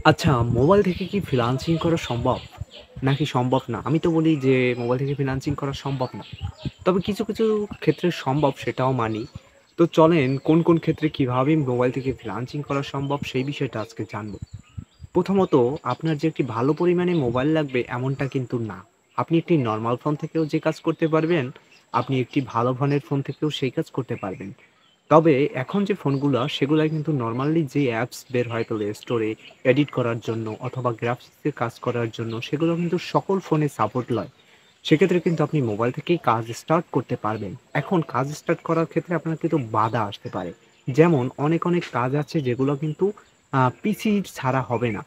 আচ্ছা, মোবাইল থেকে কি ফ্রিল্যান্সিং করা সম্ভব? নাকি সম্ভব না? আমি তো বলি যে মোবাইল থেকে ফ্রিল্যান্সিং করা সম্ভব না। তবে কিছু ক্ষেত্রে সম্ভব সেটাও মানি। তো চলেন কোন ক্ষেত্রে কিভাবে মোবাইল থেকে ফ্রিল্যান্সিং করা সম্ভব সেই বিষয়টা আজকে জানব। প্রথমত আপনার যে একটি ভালো পরিমাণে মোবাইল লাগবে এমনটা কিন্তু না। আপনি একটি নরমাল ফোন থেকেও যে কাজ করতে পারবেন, আপনি একটি ভালো মানের ফোন থেকেও সেই কাজ করতে পারবেন। তবে এখন যে ফোনগুলা সেগুলা কিন্তু নরমালি যে অ্যাপস বের হয় প্লে স্টোরে এডিট করার জন্য অথবা গ্রাফিক্সের কাজ করার জন্য সেগুলো কিন্তু সকল ফোনে সাপোর্ট লয়। সেক্ষেত্রে কিন্তু আপনি মোবাইল থেকেই কাজ স্টার্ট করতে পারবেন। এখন কাজ স্টার্ট করার ক্ষেত্রে আপনার কিন্তু বাধা আসতে পারে। যেমন অনেক কাজ আছে যেগুলো কিন্তু পিসি ছাড়া হবে না।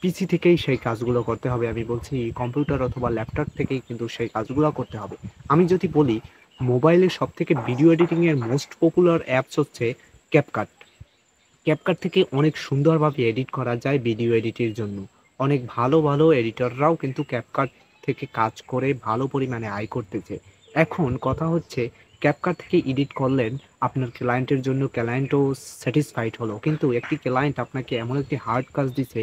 পিসি থেকেই সেই কাজগুলো করতে হবে। আমি বলছি কম্পিউটার অথবা ল্যাপটপ থেকেই কিন্তু সেই কাজগুলো করতে হবে। আমি যদি বলি মোবাইলে সবথেকে ভিডিও এডিটিং এর মোস্ট পপুলার অ্যাপস হচ্ছে CapCut। CapCut থেকে অনেক সুন্দরভাবে এডিট করা যায় ভিডিও এডিটের জন্য। অনেক ভালো এডিটররাও কিন্তু CapCut থেকে কাজ করে ভালো পরিমাণে আয় করতেছে। এখন কথা হচ্ছে CapCut থেকে এডিট করলেন, আপনার ক্লায়েন্টের জন্য ক্লায়েন্টও স্যাটিসফাইড হলো। কিন্তু একটি ক্লায়েন্ট আপনাকে এমন একটি হার্ড কাজ দিছে,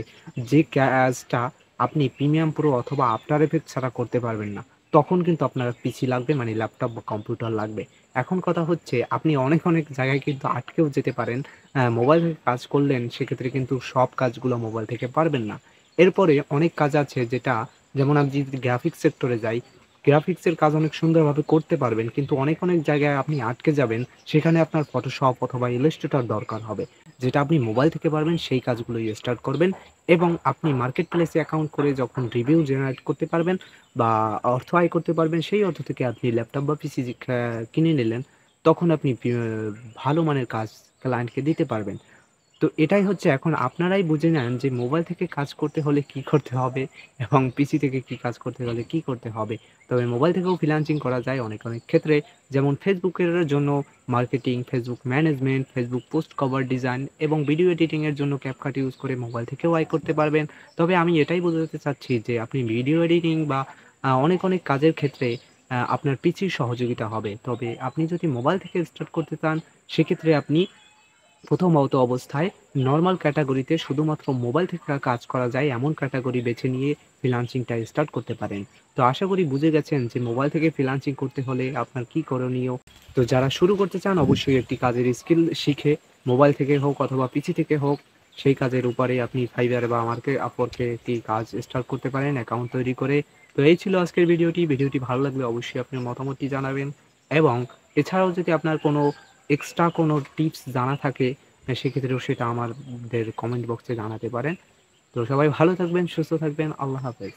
যে কাজটা আপনি প্রিমিয়াম প্রো অথবা আফটার ইফেক্টস ছাড়া করতে পারবেন না। তখন কিন্তু আপনার পিসি লাগবে মানে ল্যাপটপ বা কম্পিউটার লাগবে। এখন কথা হচ্ছে আপনি অনেক জায়গায় কিন্তু আটকেও যেতে পারেন। মোবাইল থেকে কাজ করলেন সেক্ষেত্রে কিন্তু সব কাজগুলো মোবাইল থেকে পারবেন না। এরপরে অনেক কাজ আছে যেটা যেমন আমি যদি গ্রাফিক্স সেক্টরে যাই, গ্রাফিক্সের কাজ অনেক সুন্দরভাবে করতে পারবেন। কিন্তু অনেক জায়গায় আপনি আটকে যাবেন। সেখানে আপনার ফটোশপ অথবা ইলাস্ট্রেটর দরকার হবে। যেটা আপনি মোবাইল থেকে পারবেন সেই কাজগুলোই স্টার্ট করবেন এবং আপনি মার্কেট প্লেসে অ্যাকাউন্ট করে যখন রিভিউ জেনারেট করতে পারবেন বা অর্থ আয় করতে পারবেন, সেই অর্থ থেকে আপনি ল্যাপটপ বা পিসি কিনে নিলেন। তখন আপনি ভালো মানের কাজ ক্লায়েন্টকে দিতে পারবেন। তো এটাই হচ্ছে এখন আপনারাই বুঝে নেন যে মোবাইল থেকে কাজ করতে হলে কি করতে হবে এবং পিসি থেকে কি কাজ করতে হলে কি করতে হবে। তবে মোবাইল থেকেও ফ্রিল্যান্সিং করা যায় অনেক ক্ষেত্রে। যেমন Facebook এর জন্য marketing, Facebook management, Facebook post cover design এবং ভিডিও এডিটিং এর জন্য CapCut ইউজ করে মোবাইল থেকেও আয় করতে পারবেন। তবে আমি এটাই বোঝাতে চাচ্ছি যে আপনি ভিডিও এডিটিং বা অনেক কাজের ক্ষেত্রে আপনার পিসির সহযোগিতা হবে। তবে আপনি যদি মোবাইল থেকে স্টার্ট করতে চান সেক্ষেত্রে আপনি প্রথমত অবস্থায় নরমাল ক্যাটেগরিতে শুধুমাত্র মোবাইল থেকে কাজ করা যায় এমন ক্যাটেগরি বেছে নিয়ে ফ্রিল্যান্সিংটা স্টার্ট করতে পারেন। তো আশা করি বুঝে গেছেন যে মোবাইল থেকে ফ্রিল্যান্সিং করতে হলে আপনার কি করণীয়। তো যারা শুরু করতে চান অবশ্যই একটি কাজের স্কিল শিখে মোবাইল থেকে হোক অথবা পিসি থেকে হোক সেই কাজের উপরে আপনি ফাইবার বা আপওয়ার্কে একটি কাজ স্টার্ট করতে পারেন অ্যাকাউন্ট তৈরি করে। তো এই ছিল আজকের ভিডিওটি ভালো লাগলে অবশ্যই আপনি মতামতটি জানাবেন এবং এছাড়াও যদি আপনার কোনো এক্সট্রা কোনো টিপস জানা থাকে সেক্ষেত্রেও সেটা আমাদের কমেন্ট বক্সে জানাতে পারেন। তো সবাই ভালো থাকবেন, সুস্থ থাকবেন। আল্লাহ হাফেজ।